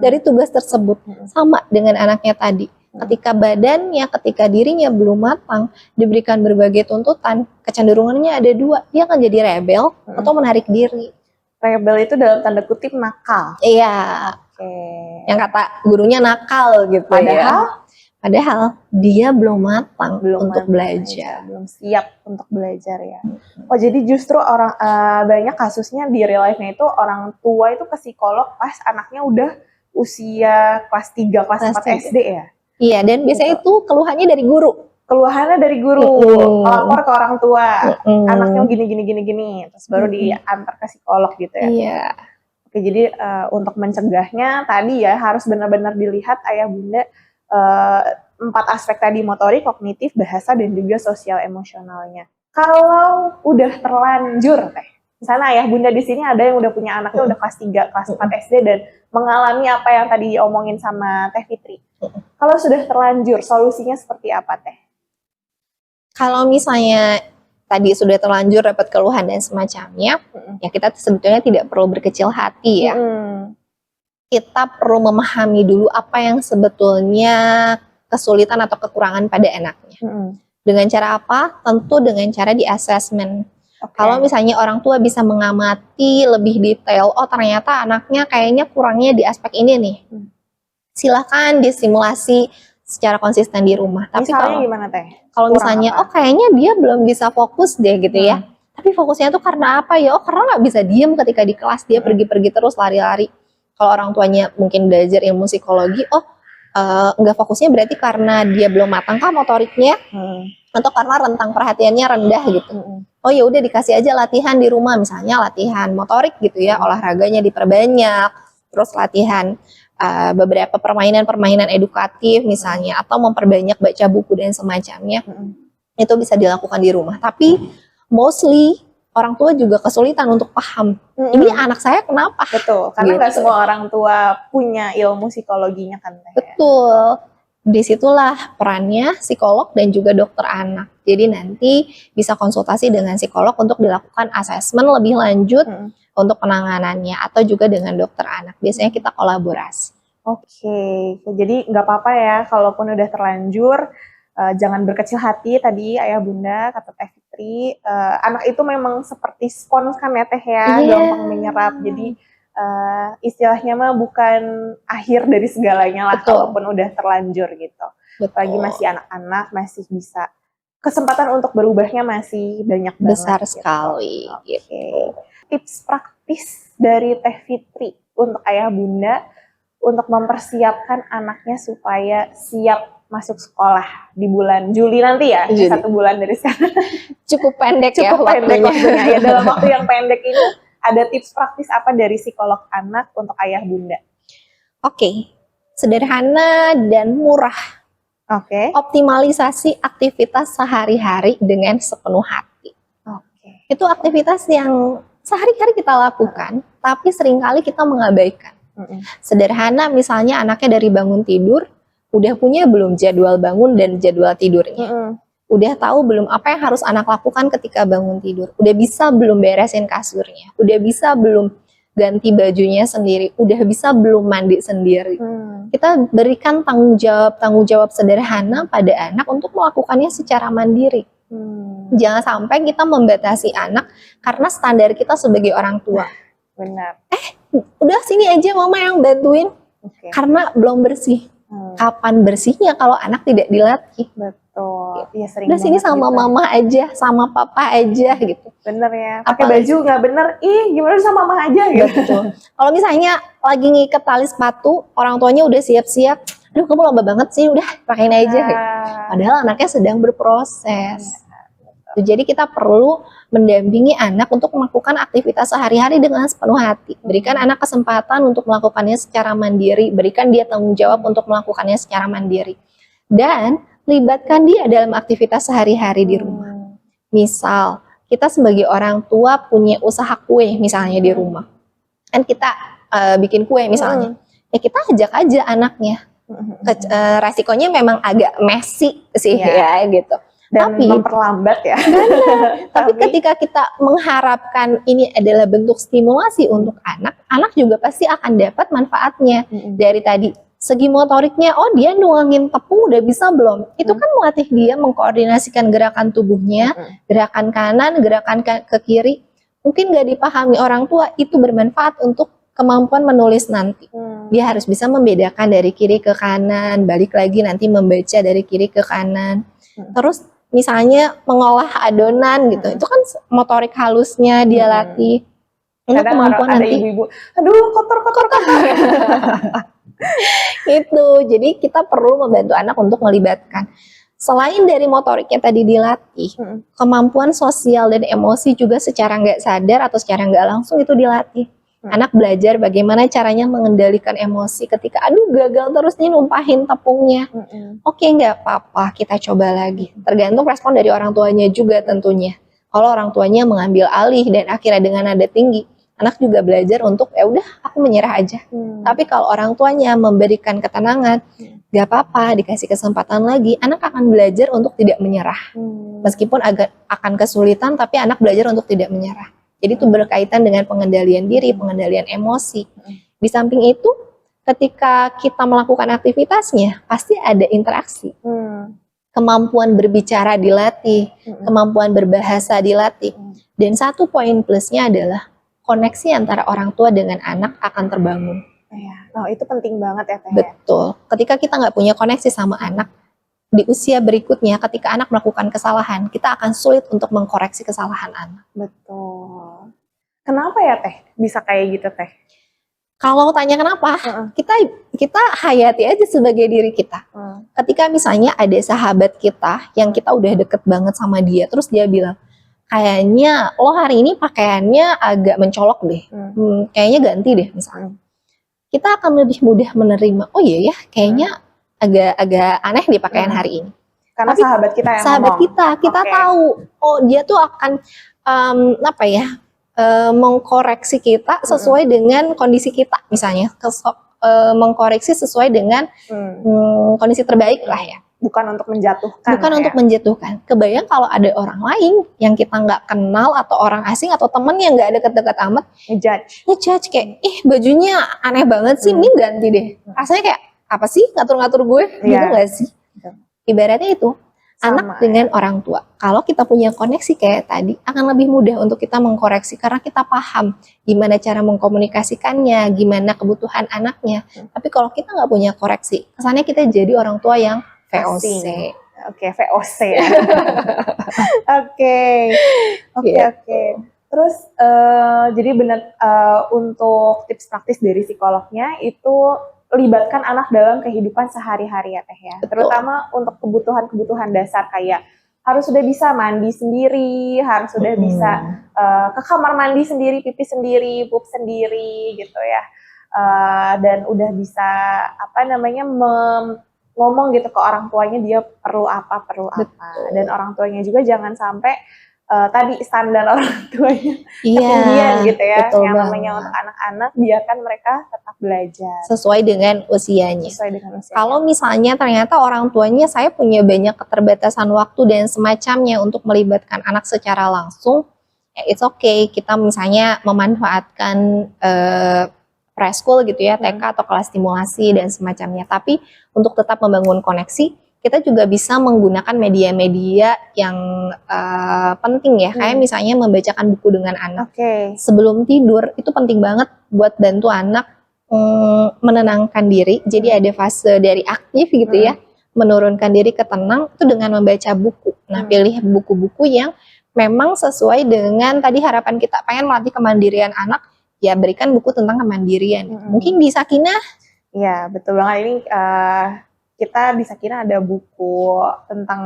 dari tugas tersebut. Sama dengan anaknya tadi. Ketika badannya, ketika dirinya belum matang, diberikan berbagai tuntutan, kecenderungannya ada dua, dia akan jadi rebel atau menarik diri. Rebel itu dalam tanda kutip nakal. Iya, Oke. yang kata gurunya nakal gitu ya. Padahal dia belum matang untuk belajar. Belum siap untuk belajar ya. Oh, jadi justru banyak kasusnya di real life-nya itu orang tua itu ke psikolog pas anaknya udah usia kelas 3, kelas 4 SD ya? Iya, dan biasanya itu keluhannya dari guru. Keluhannya dari guru, lapor ke orang tua, anaknya gini, terus baru diantar ke psikolog gitu ya? Iya. Oke, jadi untuk mencegahnya tadi ya harus benar-benar dilihat ayah bunda 4 aspek tadi, motorik, kognitif, bahasa, dan juga sosial emosionalnya. Kalau udah terlanjur misalnya ayah bunda di sini ada yang udah punya anaknya udah kelas 3, kelas 4 SD dan mengalami apa yang tadi diomongin sama Teh Fitri. Kalau sudah terlanjur, solusinya seperti apa Teh? Kalau misalnya tadi sudah terlanjur dapat keluhan dan semacamnya, ya kita sebetulnya tidak perlu berkecil hati ya. Kita perlu memahami dulu apa yang sebetulnya kesulitan atau kekurangan pada anaknya. Dengan cara apa? Tentu dengan cara di assessment. Kalau misalnya orang tua bisa mengamati lebih detail, oh ternyata anaknya kayaknya kurangnya di aspek ini nih. Silahkan disimulasi secara konsisten di rumah. Tapi misalnya gimana Teh? Kalau misalnya, oh kayaknya dia belum bisa fokus deh gitu ya. Tapi fokusnya tuh karena apa ya? Oh karena nggak bisa diem ketika di kelas, dia pergi-pergi terus lari-lari. Kalau orang tuanya mungkin belajar ilmu psikologi, nggak fokusnya berarti karena dia belum matang kah motoriknya, atau karena rentang perhatiannya rendah gitu. Oh ya udah dikasih aja latihan di rumah, misalnya latihan motorik gitu ya, olahraganya diperbanyak, terus latihan beberapa permainan-permainan edukatif misalnya, atau memperbanyak baca buku dan semacamnya. Itu bisa dilakukan di rumah. Tapi mostly orang tua juga kesulitan untuk paham, ini anak saya kenapa? Betul, karena nggak semua orang tua punya ilmu psikologinya kan Teh. Betul, disitulah perannya psikolog dan juga dokter anak. Jadi nanti bisa konsultasi dengan psikolog untuk dilakukan asesmen lebih lanjut untuk penanganannya, atau juga dengan dokter anak. Biasanya kita kolaborasi. Oke, jadi nggak apa-apa ya kalaupun udah terlanjur. Jangan berkecil hati tadi ayah bunda, kata Teh Fitri. Anak itu memang seperti spons kan ya Teh ya, gampang menyerap. Jadi istilahnya mah bukan akhir dari segalanya lah. Kalaupun udah terlanjur gitu. Apalagi masih anak-anak, masih bisa kesempatan untuk berubahnya masih banyak banget. Besar sekali. Gitu. Tips praktis dari Teh Fitri untuk ayah bunda untuk mempersiapkan anaknya supaya siap masuk sekolah di bulan Juli nanti ya, 1 bulan dari sekarang. Cukup pendek ya waktunya. Ya, dalam waktu yang pendek ini ada tips praktis apa dari psikolog anak untuk ayah bunda? Oke, sederhana dan murah. Optimalisasi aktivitas sehari-hari dengan sepenuh hati. Itu aktivitas yang sehari-hari kita lakukan, tapi seringkali kita mengabaikan. Sederhana misalnya anaknya dari bangun tidur, udah punya belum jadwal bangun dan jadwal tidurnya? Udah tahu belum apa yang harus anak lakukan ketika bangun tidur? Udah bisa belum beresin kasurnya? Udah bisa belum ganti bajunya sendiri? Udah bisa belum mandi sendiri? Kita berikan tanggung jawab sederhana pada anak untuk melakukannya secara mandiri. Jangan sampai kita membatasi anak karena standar kita sebagai orang tua. Benar. Udah sini aja mama yang bantuin, karena belum bersih. Kapan bersihnya kalau anak tidak dilatih? Betul. Ya, sering udah sini sama gitu. Mama aja, sama papa aja gitu. Bener ya. Pakai baju nggak bener, gimana sama mama aja gitu. Betul. Kalau misalnya lagi ngiket tali sepatu, orang tuanya udah siap-siap, aduh kamu lama banget sih, udah pakein aja. Gitu. Padahal anaknya sedang berproses. Jadi kita perlu mendampingi anak untuk melakukan aktivitas sehari-hari dengan sepenuh hati. Berikan anak kesempatan untuk melakukannya secara mandiri, berikan dia tanggung jawab untuk melakukannya secara mandiri. Dan libatkan dia dalam aktivitas sehari-hari di rumah. Misal, kita sebagai orang tua punya usaha kue misalnya di rumah. Kan kita bikin kue misalnya. Ya kita ajak aja anaknya. Resikonya memang agak messy sih ya gitu. Dan memperlambat ya. Tapi ketika kita mengharapkan ini adalah bentuk stimulasi untuk anak, anak juga pasti akan dapat manfaatnya. Dari tadi Segi motoriknya, oh dia nuangin tepung udah bisa belum? Itu kan melatih dia mengkoordinasikan gerakan tubuhnya, gerakan kanan, gerakan ke kiri. Mungkin gak dipahami orang tua, itu bermanfaat untuk kemampuan menulis nanti. Dia harus bisa membedakan dari kiri ke kanan, balik lagi nanti membaca dari kiri ke kanan. Terus misalnya mengolah adonan gitu, itu kan motorik halusnya dia latih. Untuk Kadang kemampuan ada nanti. ibu-ibu, aduh kotor. Itu, jadi kita perlu membantu anak untuk melibatkan. Selain dari motoriknya tadi dilatih, kemampuan sosial dan emosi juga secara nggak sadar atau secara nggak langsung itu dilatih. Anak belajar bagaimana caranya mengendalikan emosi ketika aduh gagal terus nih numpahin tepungnya. Oke, nggak apa-apa, kita coba lagi. Tergantung respon dari orang tuanya juga tentunya. Kalau orang tuanya mengambil alih dan akhirnya dengan nada tinggi, anak juga belajar untuk ya udah aku menyerah aja. Tapi kalau orang tuanya memberikan ketenangan, gak apa-apa, dikasih kesempatan lagi, anak akan belajar untuk tidak menyerah. Meskipun agak akan kesulitan, tapi anak belajar untuk tidak menyerah. Jadi itu berkaitan dengan pengendalian diri, pengendalian emosi. Di samping itu, ketika kita melakukan aktivitasnya, pasti ada interaksi. Kemampuan berbicara dilatih, kemampuan berbahasa dilatih. Dan satu poin plusnya adalah koneksi antara orang tua dengan anak akan terbangun. Oh, itu penting banget ya Teh. Betul. Ketika kita nggak punya koneksi sama anak, di usia berikutnya ketika anak melakukan kesalahan, kita akan sulit untuk mengkoreksi kesalahan anak. Betul. Kenapa ya Teh bisa kayak gitu Teh? Kalau tanya kenapa, kita hayati aja sebagai diri kita. Ketika misalnya ada sahabat kita yang kita udah deket banget sama dia, terus dia bilang, kayaknya lo hari ini pakaiannya agak mencolok deh, kayaknya ganti deh misalnya. Kita akan lebih mudah menerima, oh iya ya, kayaknya agak aneh di pakaian hari ini. Karena tapi sahabat kita yang sahabat ngomong. kita tahu, oh dia tuh akan mengkoreksi kita sesuai dengan kondisi kita, misalnya mengkoreksi sesuai dengan kondisi terbaik lah ya. Bukan untuk menjatuhkan. Bukan untuk menjatuhkan. Kebayang kalau ada orang lain yang kita nggak kenal atau orang asing atau temen yang nggak deket-deket amat, ngejudge kayak, bajunya aneh banget sih, ini ganti deh. Rasanya kayak apa sih ngatur-ngatur gue, gitu nggak sih? Ibaratnya itu anak dengan orang tua. Kalau kita punya koneksi kayak tadi, akan lebih mudah untuk kita mengkoreksi karena kita paham gimana cara mengkomunikasikannya, gimana kebutuhan anaknya. Tapi kalau kita nggak punya koreksi, kesannya kita jadi orang tua yang VOC. Oke, VOC ya. Oke. Terus jadi benar untuk tips praktis dari psikolognya itu libatkan anak dalam kehidupan sehari-hari ya Teh ya. Betul. Terutama untuk kebutuhan-kebutuhan dasar kayak harus sudah bisa mandi sendiri, harus sudah bisa ke kamar mandi sendiri, pipi sendiri, pup sendiri gitu ya. Dan udah bisa ngomong gitu ke orang tuanya dia perlu apa. Dan orang tuanya juga jangan sampai tadi standar orang tuanya ketinggian gitu ya. Betul yang banget. namanya untuk anak-anak biarkan mereka tetap belajar sesuai dengan usianya. Kalau misalnya ternyata orang tuanya saya punya banyak keterbatasan waktu dan semacamnya untuk melibatkan anak secara langsung, ya it's okay. Kita misalnya memanfaatkan preschool gitu ya, TK atau kelas stimulasi dan semacamnya. Tapi untuk tetap membangun koneksi, kita juga bisa menggunakan media-media yang penting ya, kayak misalnya membacakan buku dengan anak. Sebelum tidur, itu penting banget buat bantu anak menenangkan diri. Jadi ada fase dari aktif gitu ya, menurunkan diri ke tenang, itu dengan membaca buku. Nah, pilih buku-buku yang memang sesuai dengan tadi harapan kita, pengen melatih kemandirian anak, ya berikan buku tentang kemandirian. Mungkin di Sakinah. Iya, betul banget. Ini kita di Sakinah ada buku tentang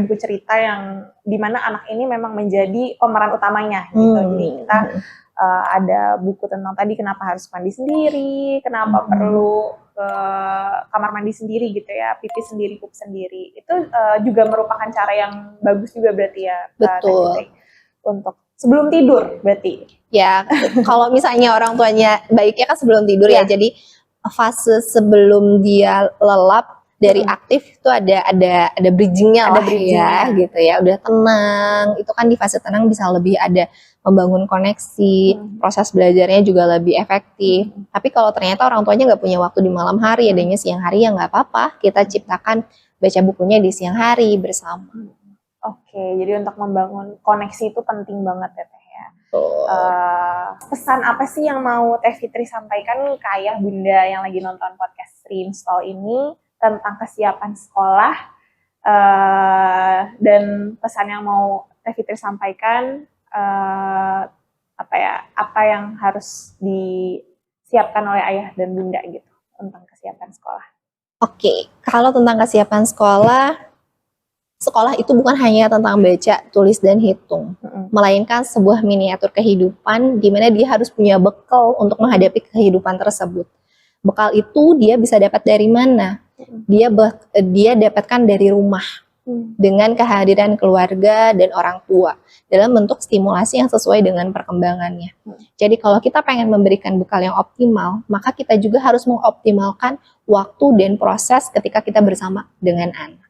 buku cerita yang dimana anak ini memang menjadi pemeran utamanya gitu. Jadi kita ada buku tentang tadi kenapa harus mandi sendiri, kenapa perlu ke kamar mandi sendiri gitu ya, pipi sendiri, pup sendiri. Itu juga merupakan cara yang bagus juga berarti ya. Betul. Untuk sebelum tidur berarti. Ya, kalau misalnya orang tuanya baiknya kan sebelum tidur ya. Jadi fase sebelum dia lelap Dari aktif itu ada bridgingnya Ada lah bridgingnya. ya gitu ya, udah tenang, itu kan di fase tenang bisa lebih ada membangun koneksi, proses belajarnya juga lebih efektif. Tapi kalau ternyata orang tuanya nggak punya waktu di malam hari, adanya siang hari, ya nggak apa-apa, kita ciptakan baca bukunya di siang hari bersama. Oke, jadi untuk membangun koneksi itu penting banget ya Teh ya. Pesan apa sih yang mau Teh Fitri sampaikan nih ke ayah bunda yang lagi nonton podcast Reinstall ini tentang kesiapan sekolah, dan pesan yang mau Teh Fitri sampaikan, apa yang harus disiapkan oleh ayah dan bunda gitu tentang kesiapan sekolah. Oke, kalau tentang kesiapan sekolah itu bukan hanya tentang baca, tulis, dan hitung, melainkan sebuah miniatur kehidupan di mana dia harus punya bekal untuk menghadapi kehidupan tersebut. Bekal itu dia bisa dapat dari mana? Dia dapatkan dari rumah, dengan kehadiran keluarga dan orang tua dalam bentuk stimulasi yang sesuai dengan perkembangannya. Jadi kalau kita pengen memberikan bekal yang optimal, maka kita juga harus mengoptimalkan waktu dan proses ketika kita bersama dengan anak.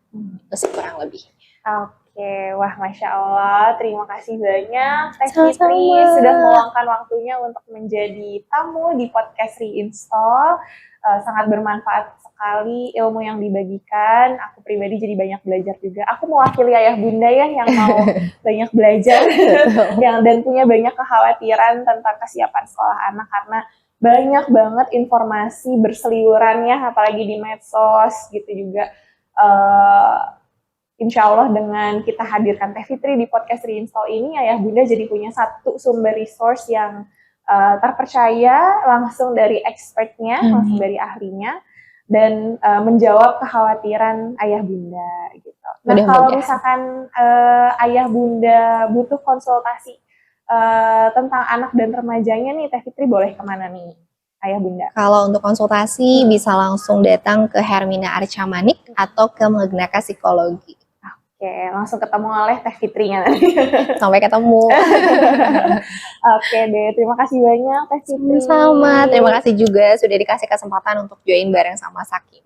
Itu sih kurang lebih. Oke, wah Masya Allah, terima kasih banyak Teh Fitri sudah meluangkan waktunya untuk menjadi tamu di podcast Reinstall. Sangat bermanfaat sekali ilmu yang dibagikan. Aku pribadi jadi banyak belajar juga. Aku mewakili ayah bunda ya yang mau banyak belajar dan punya banyak kekhawatiran tentang kesiapan sekolah anak karena banyak banget informasi berseliweran ya, apalagi di medsos gitu juga. Insya Allah dengan kita hadirkan Teh Fitri di podcast Reinstall ini, ayah bunda jadi punya satu sumber resource yang terpercaya langsung dari expertnya, langsung dari ahlinya, dan menjawab kekhawatiran ayah bunda gitu. Nah kalau misalkan ayah bunda butuh konsultasi tentang anak dan remajanya nih, Teh Fitri boleh kemana nih ayah bunda? Kalau untuk konsultasi bisa langsung datang ke Hermina Arca Manik atau ke Magnaka Psikologi. Oke, langsung ketemu oleh Teh Fitrinya. Sampai ketemu. Oke deh, terima kasih banyak Teh Fitri. Sama, terima kasih juga sudah dikasih kesempatan untuk join bareng sama Sakin.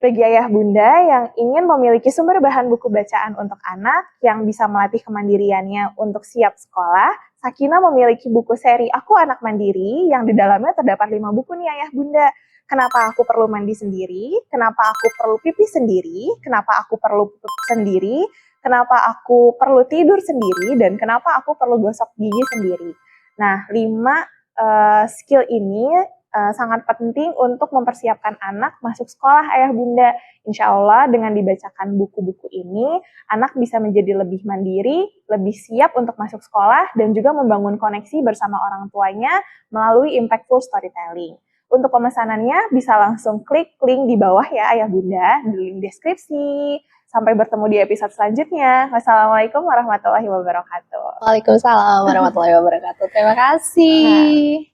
Bagi ayah bunda yang ingin memiliki sumber bahan buku bacaan untuk anak yang bisa melatih kemandiriannya untuk siap sekolah, Sakina memiliki buku seri Aku Anak Mandiri yang di dalamnya terdapat 5 buku nih ayah bunda. Kenapa aku perlu mandi sendiri? Kenapa aku perlu pipi sendiri? Kenapa aku perlu pup sendiri? Kenapa aku perlu tidur sendiri? Dan kenapa aku perlu gosok gigi sendiri? Nah, 5 skill ini sangat penting untuk mempersiapkan anak masuk sekolah ayah bunda. Insya Allah dengan dibacakan buku-buku ini, anak bisa menjadi lebih mandiri, lebih siap untuk masuk sekolah, dan juga membangun koneksi bersama orang tuanya melalui impactful storytelling. Untuk pemesanannya bisa langsung klik link di bawah ya ayah bunda, di link deskripsi. Sampai bertemu di episode selanjutnya. Wassalamualaikum warahmatullahi wabarakatuh. Waalaikumsalam warahmatullahi wabarakatuh. Terima kasih.